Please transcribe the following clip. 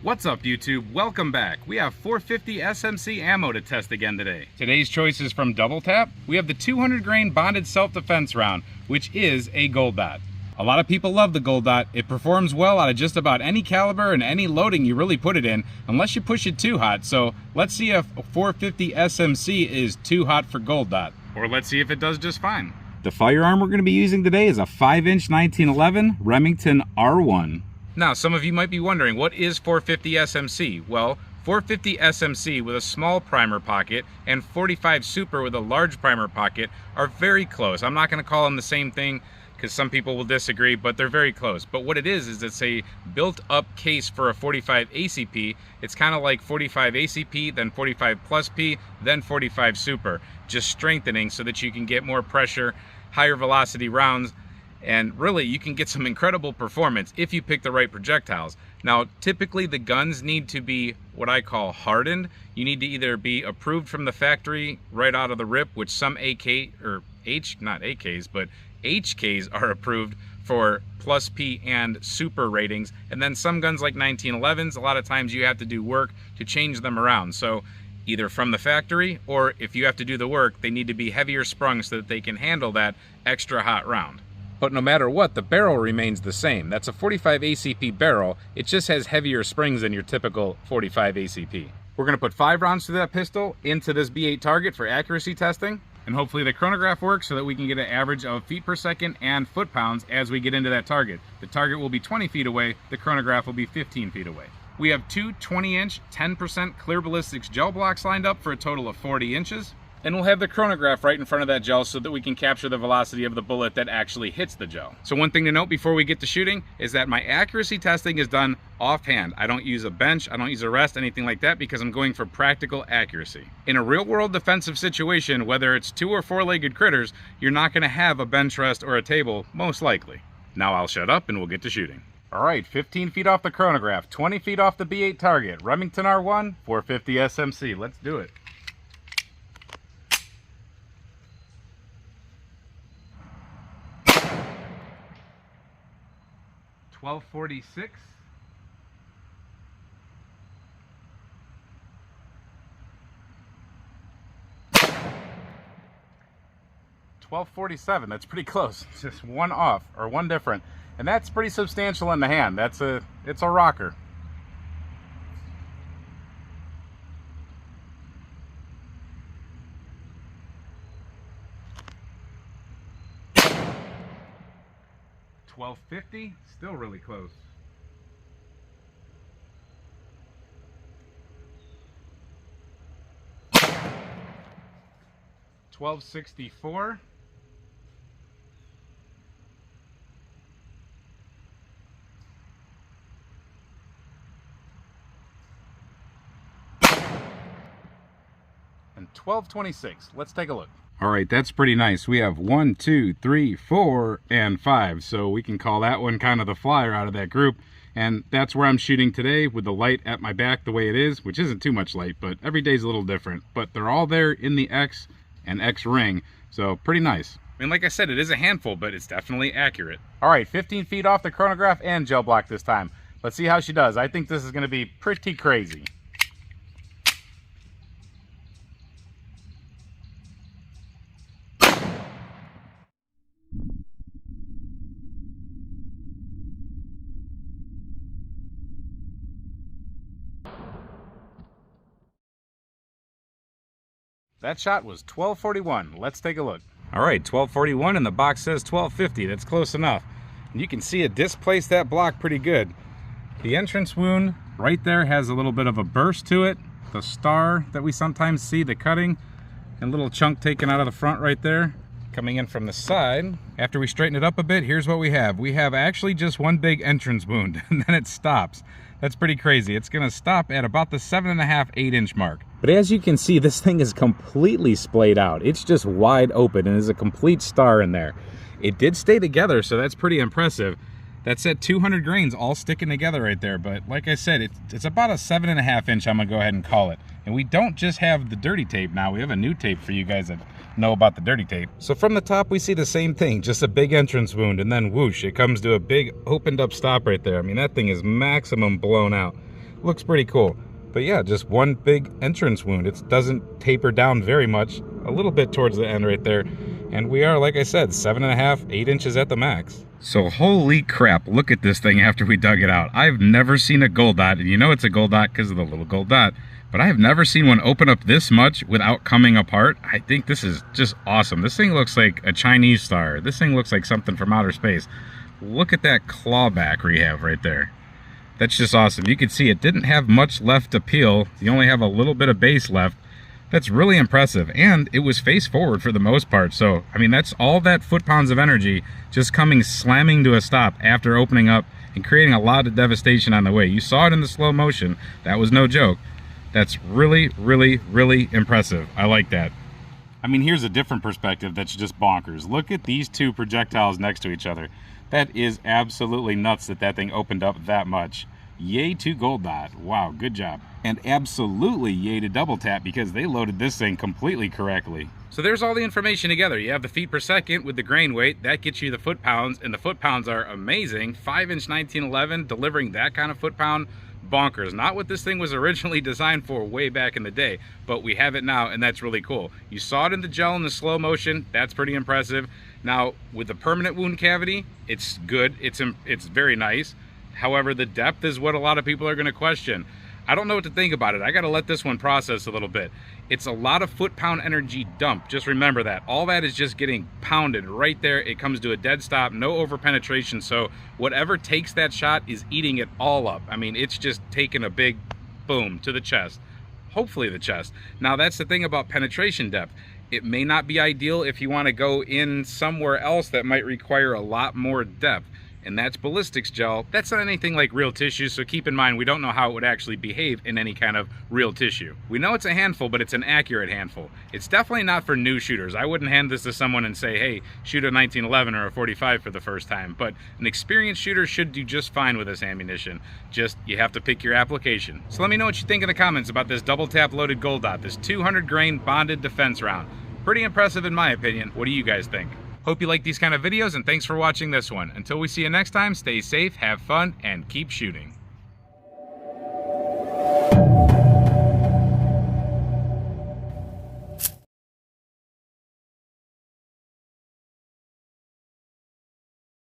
What's up, YouTube? Welcome back. We have 450 SMC ammo to test again today. Today's choice is from DoubleTap. We have the 200 grain bonded self-defense round, which is a gold dot. A lot of people love the gold dot. It performs well out of just about any caliber and any loading you really put it in, unless you push it too hot. So let's see if 450 SMC is too hot for gold dot. Or let's see if it does just fine. The firearm we're going to be using today is a 5-inch 1911 Remington R1. Now, some of you might be wondering, what is 450 SMC? Well, 450 SMC with a small primer pocket and 45 Super with a large primer pocket are very close. I'm not going to call them the same thing because some people will disagree, but they're very close. But what it is it's a built-up case for a 45 ACP. It's kind of like 45 ACP, then 45 plus P, then 45 Super, just strengthening so that you can get more pressure, higher velocity rounds, and really you can get some incredible performance if you pick the right projectiles. Now, typically the guns need to be what I call hardened. You need to either be approved from the factory right out of the rip, which some not AKs, but HKs are approved for plus P and Super ratings. And then some guns like 1911s, a lot of times you have to do work to change them around. So either from the factory, or if you have to do the work, they need to be heavier sprung so that they can handle that extra hot round. But no matter what, the barrel remains the same. That's a 45 ACP barrel. It just has heavier springs than your typical 45 ACP. We're gonna put 5 rounds through that pistol into this B8 target for accuracy testing. And hopefully the chronograph works so that we can get an average of feet per second and foot-pounds as we get into that target. The target will be 20 feet away, the chronograph will be 15 feet away. We have two 20-inch, 10% clear ballistics gel blocks lined up for a total of 40 inches. And we'll have the chronograph right in front of that gel so that we can capture the velocity of the bullet that actually hits the gel. So one thing to note before we get to shooting is that my accuracy testing is done offhand. I don't use a bench, I don't use a rest, anything like that, because I'm going for practical accuracy. In a real world defensive situation, whether it's 2 or 4-legged critters, you're not gonna have a bench rest or a table, most likely. Now I'll shut up and we'll get to shooting. All right, 15 feet off the chronograph, 20 feet off the B8 target, Remington R1, 450 SMC. Let's do it. .1246. .1247. That's pretty close. It's just one off, or one different, and that's pretty substantial in the hand. It's a rocker. .1250, still really close. .1264. And 1226. Let's take a look. All right, that's pretty nice. We have 1, 2, 3, 4, and 5. So we can call that one kind of the flyer out of that group. And that's where I'm shooting today with the light at my back the way it is, which isn't too much light, but every day's a little different. But they're all there in the X and X ring, so pretty nice. I mean, like I said, it is a handful, but it's definitely accurate. All right, 15 feet off the chronograph and gel block this time. Let's see how she does. I think this is gonna be pretty crazy. That shot was 1241. Let's take a look. All right, 1241, and the box says 1250. That's close enough. And you can see it displaced that block pretty good. The entrance wound right there has a little bit of a burst to it. The star that we sometimes see, the cutting, and a little chunk taken out of the front right there. Coming in from the side, after we straighten it up a bit, here's what we have. We have actually just one big entrance wound, and then it stops. That's pretty crazy. It's gonna stop at about the 7.5, 8-inch mark. But as you can see, this thing is completely splayed out. It's just wide open and there's a complete star in there. It did stay together, so that's pretty impressive. That's at 200 grains all sticking together right there. But like I said, it's about a 7.5 inch, I'm gonna go ahead and call it. And we don't just have the dirty tape now, we have a new tape for you guys that know about the dirty tape. So from the top we see the same thing, just a big entrance wound, and then whoosh, it comes to a big opened up stop right there. I mean, that thing is maximum blown out. Looks pretty cool. But yeah, just one big entrance wound. It doesn't taper down very much, a little bit towards the end right there. And we are, like I said, 7.5, 8 inches at the max. So holy crap, look at this thing after we dug it out. I've never seen a gold dot, and you know it's a gold dot because of the little gold dot, but I have never seen one open up this much without coming apart. I think this is just awesome. This thing looks like a Chinese star. This thing looks like something from outer space. Look at that clawback rehab right there. That's just awesome. You can see it didn't have much left to peel. You only have a little bit of base left. That's really impressive, and it was face forward for the most part. So, I mean, that's all that foot-pounds of energy just coming slamming to a stop after opening up and creating a lot of devastation on the way. You saw it in the slow motion. That was no joke. That's really, really, really impressive. I like that. I mean, here's a different perspective that's just bonkers. Look at these two projectiles next to each other. That is absolutely nuts that that thing opened up that much. Yay to Gold Dot. Wow, good job. And absolutely yay to Double Tap because they loaded this thing completely correctly. So there's all the information together. You have the feet per second with the grain weight. That gets you the foot pounds, and the foot pounds are amazing. 5-inch 1911, delivering that kind of foot pound, bonkers. Not what this thing was originally designed for way back in the day, but we have it now, and that's really cool. You saw it in the gel in the slow motion. That's pretty impressive. Now, with the permanent wound cavity, it's good. It's very nice. However, the depth is what a lot of people are going to question. I don't know what to think about it. I got to let this one process a little bit. It's a lot of foot-pound energy dump. Just remember that. All that is just getting pounded right there. It comes to a dead stop, no over-penetration. So whatever takes that shot is eating it all up. I mean, it's just taking a big boom to the chest. Hopefully the chest. Now, that's the thing about penetration depth. It may not be ideal if you want to go in somewhere else that might require a lot more depth. And that's ballistics gel. That's not anything like real tissue, so keep in mind we don't know how it would actually behave in any kind of real tissue. We know it's a handful, but it's an accurate handful. It's definitely not for new shooters. I wouldn't hand this to someone and say, hey, shoot a 1911 or a 45 for the first time, but an experienced shooter should do just fine with this ammunition. Just, you have to pick your application. So let me know what you think in the comments about this double tap loaded Gold Dot, this 200 grain bonded defense round. Pretty impressive in my opinion. What do you guys think? Hope you like these kind of videos, and thanks for watching this one. Until we see you next time, stay safe, have fun, and keep shooting.